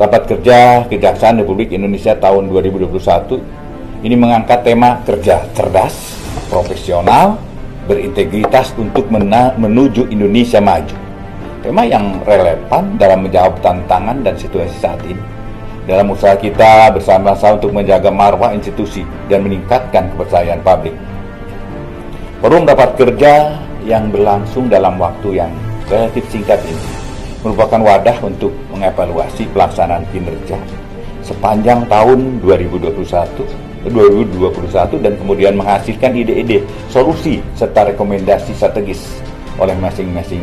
Rapat kerja Kejaksaan Republik Indonesia tahun 2021 ini mengangkat tema kerja cerdas, profesional, berintegritas untuk menuju Indonesia maju. Tema yang relevan dalam menjawab tantangan dan situasi saat ini. Dalam usaha kita bersama-sama untuk menjaga marwah institusi dan meningkatkan kepercayaan publik. Forum rapat kerja yang berlangsung dalam waktu yang relatif singkat ini merupakan wadah untuk mengevaluasi pelaksanaan kinerja sepanjang tahun 2021 dan kemudian menghasilkan ide-ide, solusi, serta rekomendasi strategis oleh masing-masing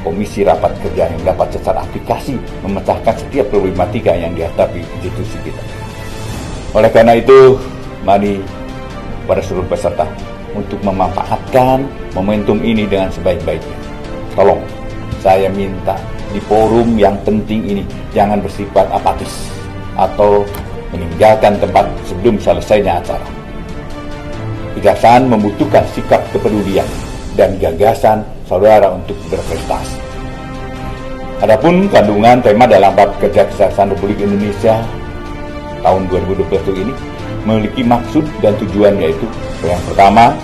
komisi rapat kerja yang dapat secara aplikasi memecahkan setiap problematika yang dihadapi institusi kita. Oleh karena itu, mari para seluruh peserta untuk memanfaatkan momentum ini dengan sebaik-baiknya. Tolong, saya minta di forum yang penting ini jangan bersifat apatis atau meninggalkan tempat sebelum selesainya acara. Kejaksaan membutuhkan sikap kepedulian dan gagasan saudara untuk berprestasi. Adapun kandungan tema dalam rapat kerja Kejaksaan Republik Indonesia tahun 2021 ini memiliki maksud dan tujuan, yaitu yang pertama,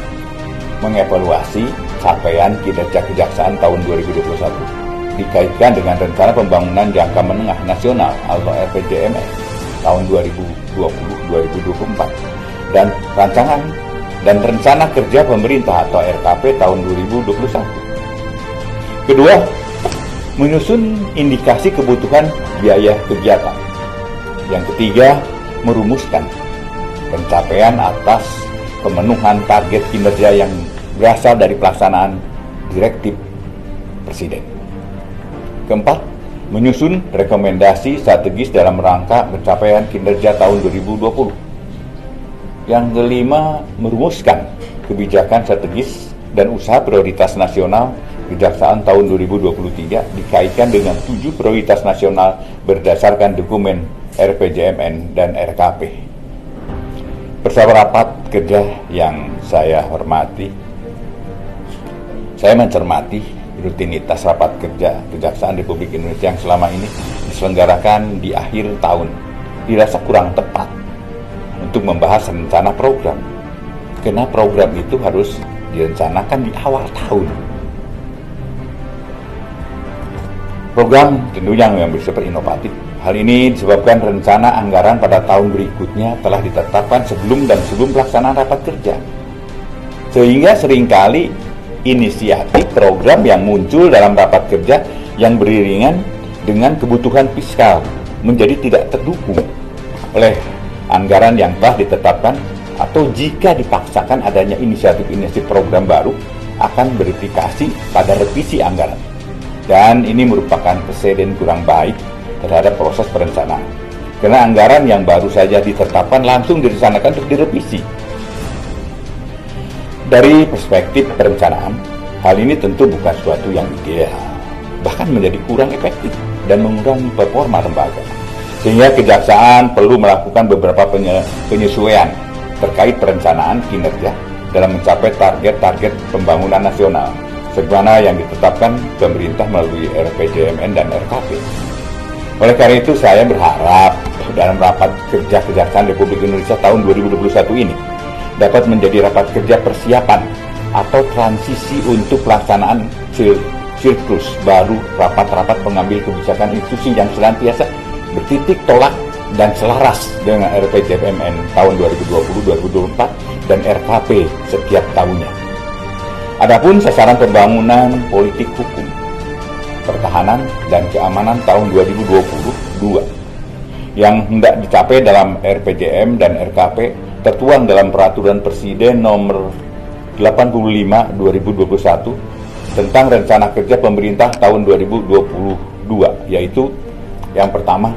mengevaluasi capaian kinerja Kejaksaan tahun 2021 dikaitkan dengan rencana pembangunan jangka menengah nasional atau RPJMN tahun 2020-2024 dan rancangan dan rencana kerja pemerintah atau RKP tahun 2021. Kedua, menyusun indikasi kebutuhan biaya kegiatan. Yang ketiga, merumuskan pencapaian atas pemenuhan target kinerja yang berasal dari pelaksanaan direktif Presiden. Keempat, menyusun rekomendasi strategis dalam rangka pencapaian kinerja tahun 2020. Yang kelima, merumuskan kebijakan strategis dan usaha prioritas nasional Kejaksaan tahun 2023 dikaitkan dengan 7 prioritas nasional berdasarkan dokumen RPJMN dan RKP. Bersama rapat kerja yang saya hormati, saya mencermati rutinitas rapat kerja Kejaksaan Republik Indonesia yang selama ini diselenggarakan di akhir tahun dirasa kurang tepat untuk membahas rencana program, karena program itu harus direncanakan di awal tahun. Program tentunya yang bersifat inovatif. Hal ini disebabkan rencana anggaran pada tahun berikutnya telah ditetapkan sebelum pelaksanaan rapat kerja, sehingga seringkali inisiatif program yang muncul dalam rapat kerja yang beriringan dengan kebutuhan fiskal menjadi tidak terdukung oleh anggaran yang telah ditetapkan, atau jika dipaksakan adanya inisiatif program baru akan berimplikasi pada revisi anggaran, dan ini merupakan presiden kurang baik terhadap proses perencanaan, karena anggaran yang baru saja ditetapkan langsung direncanakan untuk direvisi. Dari perspektif perencanaan, hal ini tentu bukan suatu yang ideal, bahkan menjadi kurang efektif dan mengurangi performa lembaga. Sehingga Kejaksaan perlu melakukan beberapa penyesuaian terkait perencanaan kinerja dalam mencapai target-target pembangunan nasional, sebagaimana yang ditetapkan pemerintah melalui RPJMN dan RKP. Oleh karena itu, saya berharap dalam rapat kerja Kejaksaan Republik Indonesia tahun 2021 ini dapat menjadi rapat kerja persiapan atau transisi untuk pelaksanaan siklus baru rapat-rapat pengambil kebijakan institusi yang senantiasa bertitik tolak dan selaras dengan RPJMN tahun 2020-2024 dan RKP setiap tahunnya. Adapun sasaran pembangunan politik hukum, pertahanan dan keamanan tahun 2022 yang hendak dicapai dalam RPJM dan RKP tertuang dalam Peraturan Presiden Nomor 85/2021 tentang Rencana Kerja Pemerintah tahun 2022, yaitu yang pertama,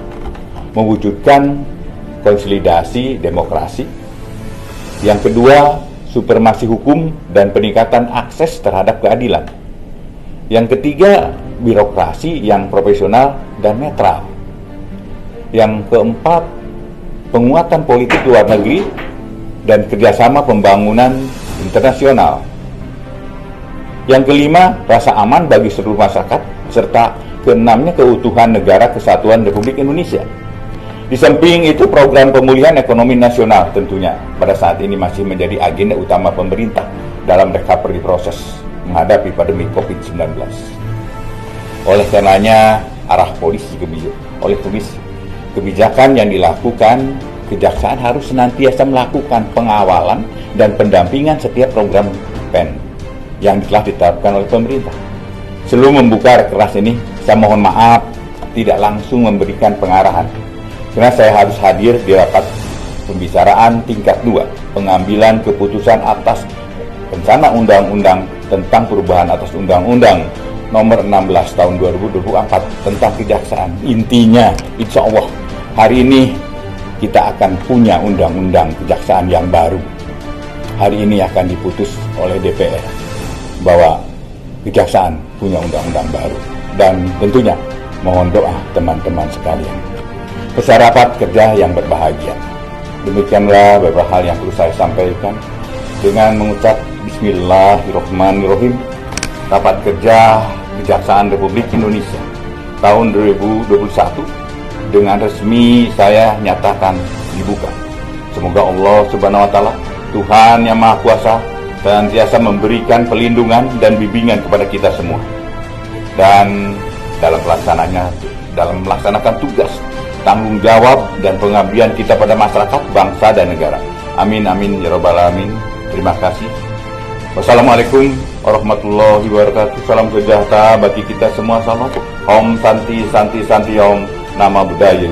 mewujudkan konsolidasi demokrasi. Yang kedua, supremasi hukum dan peningkatan akses terhadap keadilan. Yang ketiga, birokrasi yang profesional dan netral. Yang keempat, penguatan politik luar negeri dan kerjasama pembangunan internasional. Yang kelima, rasa aman bagi seluruh masyarakat, serta keenamnya keutuhan negara kesatuan Republik Indonesia. Di samping itu, program pemulihan ekonomi nasional tentunya pada saat ini masih menjadi agenda utama pemerintah dalam recovery proses menghadapi pandemi COVID-19. Oleh karenanya, oleh kebijakan yang dilakukan, Kejaksaan harus senantiasa melakukan pengawalan dan pendampingan setiap program PEN yang telah ditetapkan oleh pemerintah. Sebelum membuka rakernas ini, saya mohon maaf tidak langsung memberikan pengarahan, karena saya harus hadir di rapat pembicaraan tingkat 2, pengambilan keputusan atas rencana undang-undang tentang perubahan atas Undang-Undang Nomor 16 Tahun 2024 tentang Kejaksaan. Intinya, insya Allah hari ini kita akan punya Undang-Undang Kejaksaan yang baru. Hari ini akan diputus oleh DPR bahwa Kejaksaan punya Undang-Undang baru. Dan tentunya mohon doa teman-teman sekalian. Peserta rapat kerja yang berbahagia. Demikianlah beberapa hal yang perlu saya sampaikan. Dengan mengucap Bismillahirrahmanirrahim, rapat kerja Kejaksaan Republik Indonesia tahun 2021 dengan resmi saya nyatakan dibuka. Semoga Allah Subhanahu wa Ta'ala, Tuhan yang Maha Kuasa, senantiasa memberikan perlindungan dan bimbingan kepada kita semua. Dan dalam melaksanakan tugas, tanggung jawab dan pengabdian kita pada masyarakat, bangsa dan negara. Amin amin ya rabbal alamin. Terima kasih. Wassalamualaikum warahmatullahi wabarakatuh. Salam sejahtera bagi kita semua. Salam Om Santi Santi Santi Om. Nama budaya.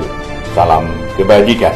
Salam kebajikan.